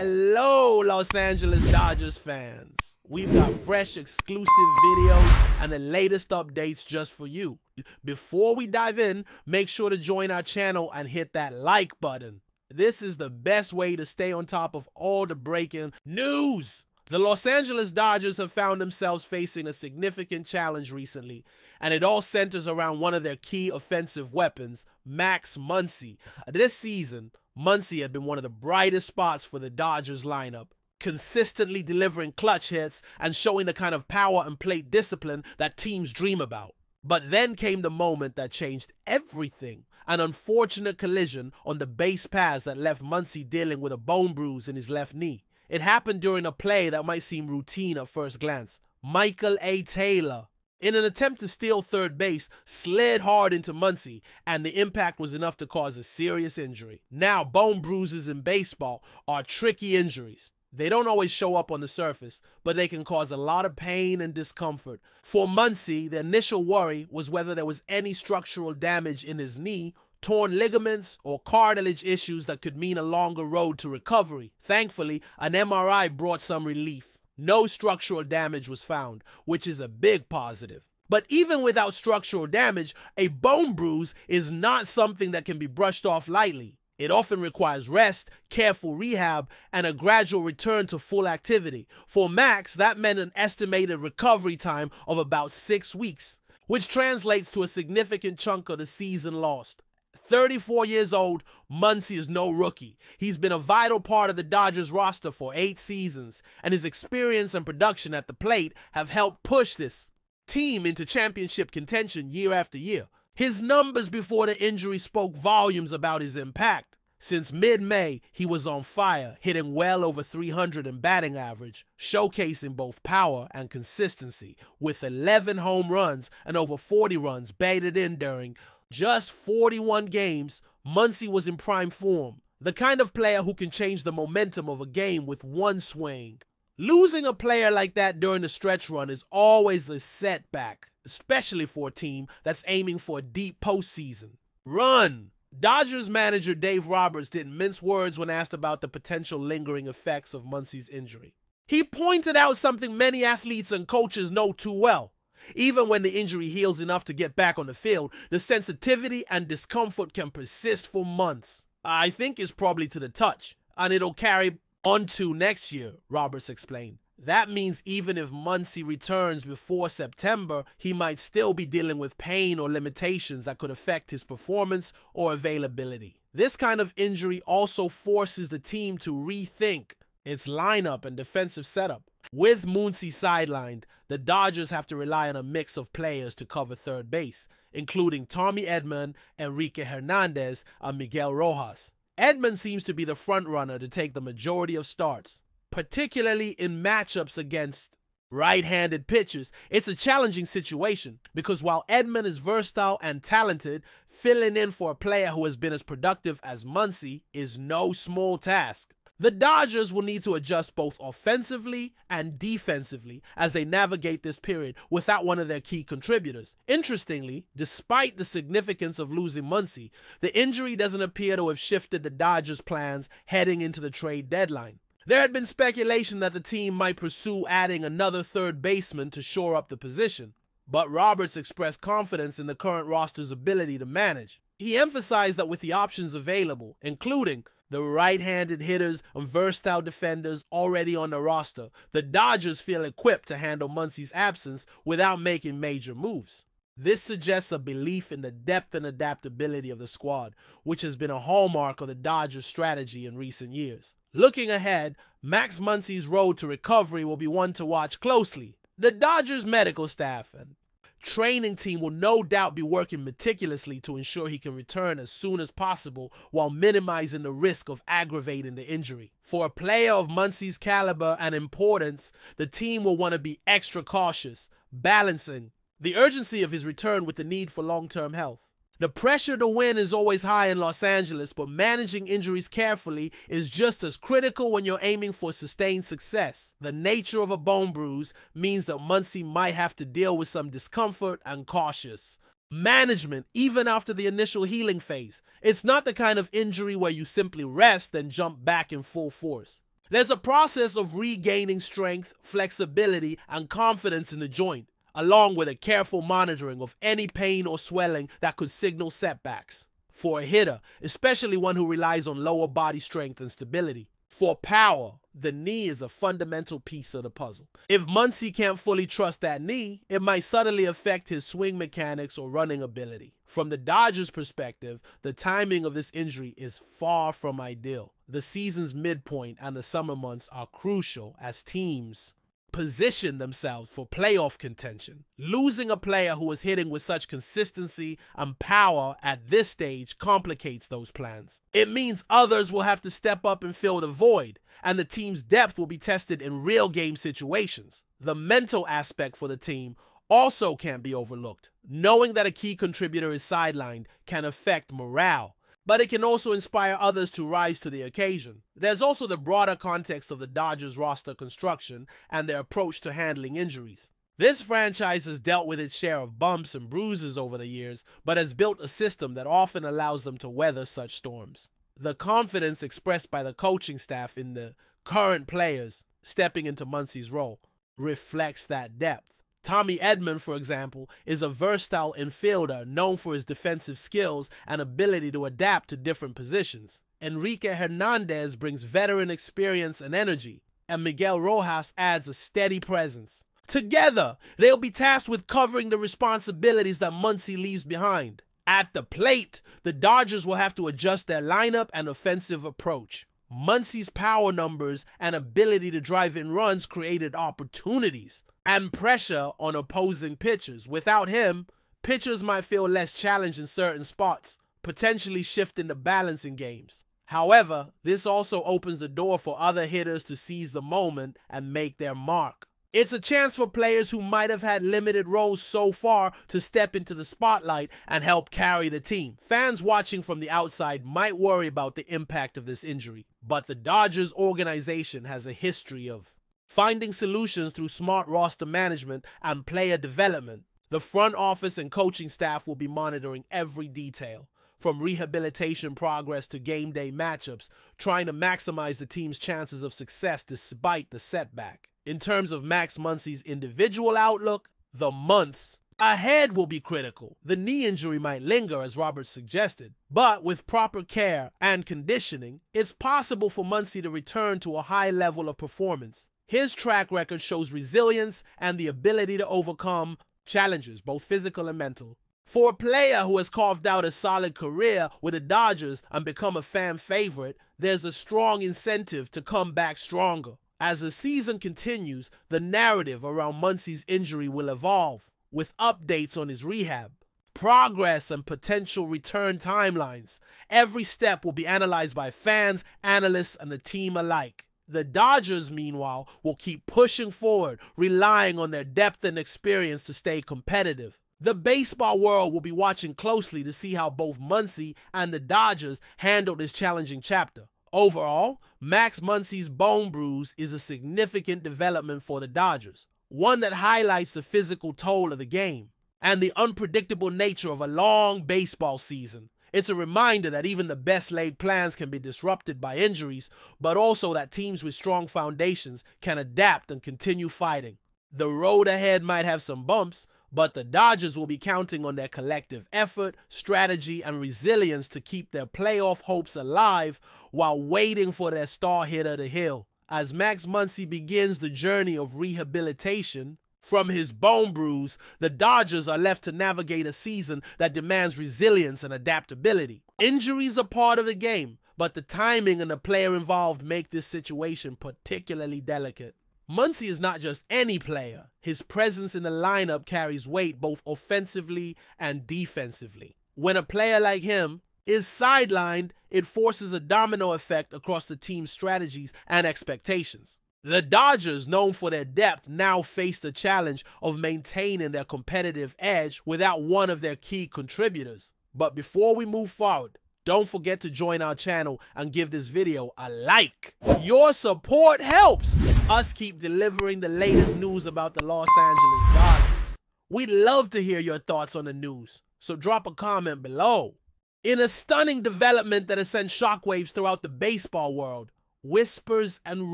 Hello, Los Angeles Dodgers fans. We've got fresh exclusive videos and the latest updates just for you. Before we dive in, make sure to join our channel and hit that like button. This is the best way to stay on top of all the breaking news. The Los Angeles Dodgers have found themselves facing a significant challenge recently, and it all centers around one of their key offensive weapons, Max Muncy. This season, Muncy had been one of the brightest spots for the Dodgers lineup, consistently delivering clutch hits and showing the kind of power and plate discipline that teams dream about. But then came the moment that changed everything. An unfortunate collision on the base paths that left Muncy dealing with a bone bruise in his left knee. It happened during a play that might seem routine at first glance. Michael A. Taylor, in an attempt to steal third base, slid hard into Muncy, and the impact was enough to cause a serious injury. Now, bone bruises in baseball are tricky injuries. They don't always show up on the surface, but they can cause a lot of pain and discomfort. For Muncy, the initial worry was whether there was any structural damage in his knee, torn ligaments, or cartilage issues that could mean a longer road to recovery. Thankfully, an MRI brought some relief. No structural damage was found, which is a big positive. But even without structural damage, a bone bruise is not something that can be brushed off lightly. It often requires rest, careful rehab, and a gradual return to full activity. For Max, that meant an estimated recovery time of about 6 weeks, which translates to a significant chunk of the season lost. 34 years old, Muncy is no rookie. He's been a vital part of the Dodgers roster for 8 seasons, and his experience and production at the plate have helped push this team into championship contention year after year. His numbers before the injury spoke volumes about his impact. Since mid-May, he was on fire, hitting well over 300 in batting average, showcasing both power and consistency, with 11 home runs and over 40 runs batted in during just 41 games. Muncy was in prime form, the kind of player who can change the momentum of a game with one swing. Losing a player like that during the stretch run is always a setback, especially for a team that's aiming for a deep postseason run. Dodgers manager Dave Roberts didn't mince words when asked about the potential lingering effects of Muncy's injury. He pointed out something many athletes and coaches know too well. Even when the injury heals enough to get back on the field, the sensitivity and discomfort can persist for months. I think it's probably to the touch, and it'll carry on to next year, Roberts explained. That means even if Muncy returns before September, he might still be dealing with pain or limitations that could affect his performance or availability. This kind of injury also forces the team to rethink its lineup and defensive setup. With Muncy sidelined, the Dodgers have to rely on a mix of players to cover third base, including Tommy Edman, Enrique Hernandez, and Miguel Rojas. Edman seems to be the front runner to take the majority of starts, particularly in matchups against right-handed pitchers. It's a challenging situation because while Edman is versatile and talented, filling in for a player who has been as productive as Muncy is no small task. The Dodgers will need to adjust both offensively and defensively as they navigate this period without one of their key contributors. Interestingly, despite the significance of losing Muncy, the injury doesn't appear to have shifted the Dodgers' plans heading into the trade deadline. There had been speculation that the team might pursue adding another third baseman to shore up the position, but Roberts expressed confidence in the current roster's ability to manage. He emphasized that with the options available, including the right-handed hitters and versatile defenders already on the roster, the Dodgers feel equipped to handle Muncy's absence without making major moves. This suggests a belief in the depth and adaptability of the squad, which has been a hallmark of the Dodgers' strategy in recent years. Looking ahead, Max Muncy's road to recovery will be one to watch closely. The Dodgers' medical staff and training team will no doubt be working meticulously to ensure he can return as soon as possible while minimizing the risk of aggravating the injury. For a player of Muncy's caliber and importance, the team will want to be extra cautious, balancing the urgency of his return with the need for long-term health. The pressure to win is always high in Los Angeles, but managing injuries carefully is just as critical when you're aiming for sustained success. The nature of a bone bruise means that Muncy might have to deal with some discomfort and cautious management even after the initial healing phase. It's not the kind of injury where you simply rest and jump back in full force. There's a process of regaining strength, flexibility, and confidence in the joint, along with a careful monitoring of any pain or swelling that could signal setbacks. For a hitter, especially one who relies on lower body strength and stability. For power, the knee is a fundamental piece of the puzzle. If Muncy can't fully trust that knee, it might subtly affect his swing mechanics or running ability. From the Dodgers' perspective, the timing of this injury is far from ideal. The season's midpoint and the summer months are crucial as teams position themselves for playoff contention. Losing a player who is hitting with such consistency and power at this stage complicates those plans. It means others will have to step up and fill the void, and the team's depth will be tested in real game situations. The mental aspect for the team also can't be overlooked. Knowing that a key contributor is sidelined can affect morale, but it can also inspire others to rise to the occasion. There's also the broader context of the Dodgers roster construction and their approach to handling injuries. This franchise has dealt with its share of bumps and bruises over the years, but has built a system that often allows them to weather such storms. The confidence expressed by the coaching staff in the current players stepping into Muncy's role reflects that depth. Tommy Edman, for example, is a versatile infielder known for his defensive skills and ability to adapt to different positions. Enrique Hernandez brings veteran experience and energy, and Miguel Rojas adds a steady presence. Together, they'll be tasked with covering the responsibilities that Muncy leaves behind. At the plate, the Dodgers will have to adjust their lineup and offensive approach. Muncy's power numbers and ability to drive in runs created opportunities and pressure on opposing pitchers. Without him, pitchers might feel less challenged in certain spots, potentially shifting the balance in games. However, this also opens the door for other hitters to seize the moment and make their mark. It's a chance for players who might have had limited roles so far to step into the spotlight and help carry the team. Fans watching from the outside might worry about the impact of this injury, but the Dodgers organization has a history of finding solutions through smart roster management and player development. The front office and coaching staff will be monitoring every detail, from rehabilitation progress to game day matchups, trying to maximize the team's chances of success despite the setback. In terms of Max Muncy's individual outlook, the months ahead will be critical. The knee injury might linger, as Roberts suggested, but with proper care and conditioning, it's possible for Muncy to return to a high level of performance. His track record shows resilience and the ability to overcome challenges, both physical and mental. For a player who has carved out a solid career with the Dodgers and become a fan favorite, there's a strong incentive to come back stronger. As the season continues, the narrative around Muncy's injury will evolve, with updates on his rehab, progress, and potential return timelines. Every step will be analyzed by fans, analysts, and the team alike. The Dodgers, meanwhile, will keep pushing forward, relying on their depth and experience to stay competitive. The baseball world will be watching closely to see how both Muncy and the Dodgers handle this challenging chapter. Overall, Max Muncy's bone bruise is a significant development for the Dodgers, one that highlights the physical toll of the game and the unpredictable nature of a long baseball season. It's a reminder that even the best laid plans can be disrupted by injuries, but also that teams with strong foundations can adapt and continue fighting. The road ahead might have some bumps, but the Dodgers will be counting on their collective effort, strategy, and resilience to keep their playoff hopes alive while waiting for their star hitter to heal. As Max Muncy begins the journey of rehabilitation from his bone bruise, the Dodgers are left to navigate a season that demands resilience and adaptability. Injuries are part of the game, but the timing and the player involved make this situation particularly delicate. Muncy is not just any player. His presence in the lineup carries weight both offensively and defensively. When a player like him is sidelined, it forces a domino effect across the team's strategies and expectations. The Dodgers, known for their depth, now face the challenge of maintaining their competitive edge without one of their key contributors. But before we move forward, don't forget to join our channel and give this video a like. Your support helps us keep delivering the latest news about the Los Angeles Dodgers. We'd love to hear your thoughts on the news, so drop a comment below. In a stunning development that has sent shockwaves throughout the baseball world, Whispers and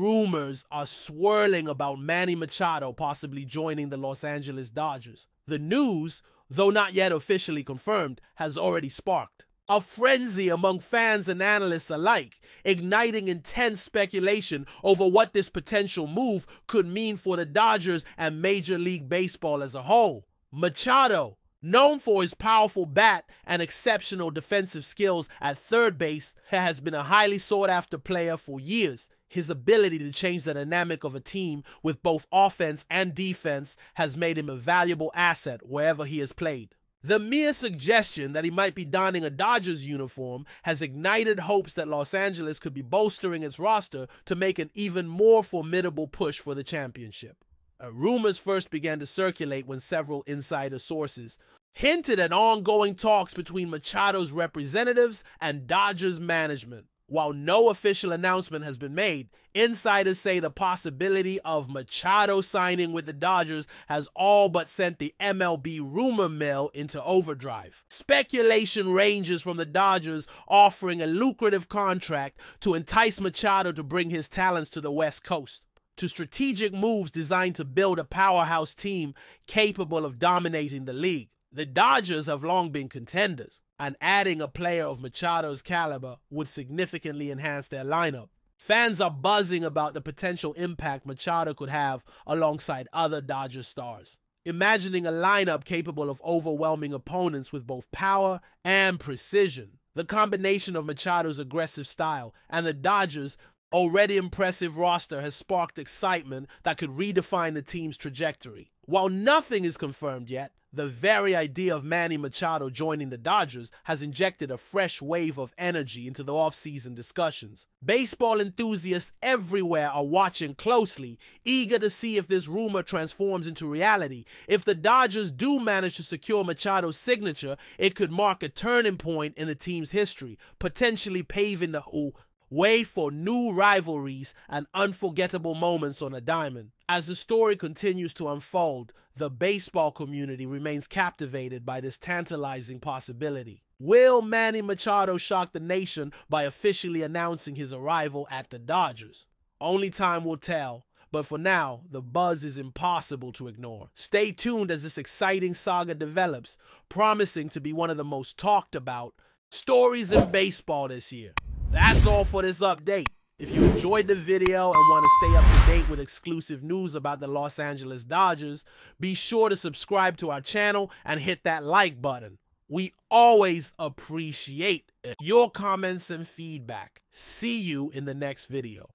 rumors are swirling about Manny Machado possibly joining the Los Angeles Dodgers. The news, though not yet officially confirmed, has already sparked a frenzy among fans and analysts alike, igniting intense speculation over what this potential move could mean for the Dodgers and Major League Baseball as a whole. Machado, known for his powerful bat and exceptional defensive skills at third base, has been a highly sought-after player for years. His ability to change the dynamic of a team with both offense and defense has made him a valuable asset wherever he has played. The mere suggestion that he might be donning a Dodgers uniform has ignited hopes that Los Angeles could be bolstering its roster to make an even more formidable push for the championship. Rumors first began to circulate when several insider sources hinted at ongoing talks between Machado's representatives and Dodgers management. While no official announcement has been made, insiders say the possibility of Machado signing with the Dodgers has all but sent the MLB rumor mill into overdrive. Speculation ranges from the Dodgers offering a lucrative contract to entice Machado to bring his talents to the West Coast, to strategic moves designed to build a powerhouse team capable of dominating the league. The Dodgers have long been contenders, and adding a player of Machado's caliber would significantly enhance their lineup. Fans are buzzing about the potential impact Machado could have alongside other Dodgers stars, imagining a lineup capable of overwhelming opponents with both power and precision. The combination of Machado's aggressive style and the Dodgers' already impressive roster has sparked excitement that could redefine the team's trajectory. While nothing is confirmed yet, the very idea of Manny Machado joining the Dodgers has injected a fresh wave of energy into the offseason discussions. Baseball enthusiasts everywhere are watching closely, eager to see if this rumor transforms into reality. If the Dodgers do manage to secure Machado's signature, it could mark a turning point in the team's history, potentially paving the way for new rivalries and unforgettable moments on a diamond. As the story continues to unfold, the baseball community remains captivated by this tantalizing possibility. Will Manny Machado shock the nation by officially announcing his arrival at the Dodgers? Only time will tell, but for now, the buzz is impossible to ignore. Stay tuned as this exciting saga develops, promising to be one of the most talked about stories in baseball this year. That's all for this update. If you enjoyed the video and want to stay up to date with exclusive news about the Los Angeles Dodgers, be sure to subscribe to our channel and hit that like button. We always appreciate your comments and feedback. See you in the next video.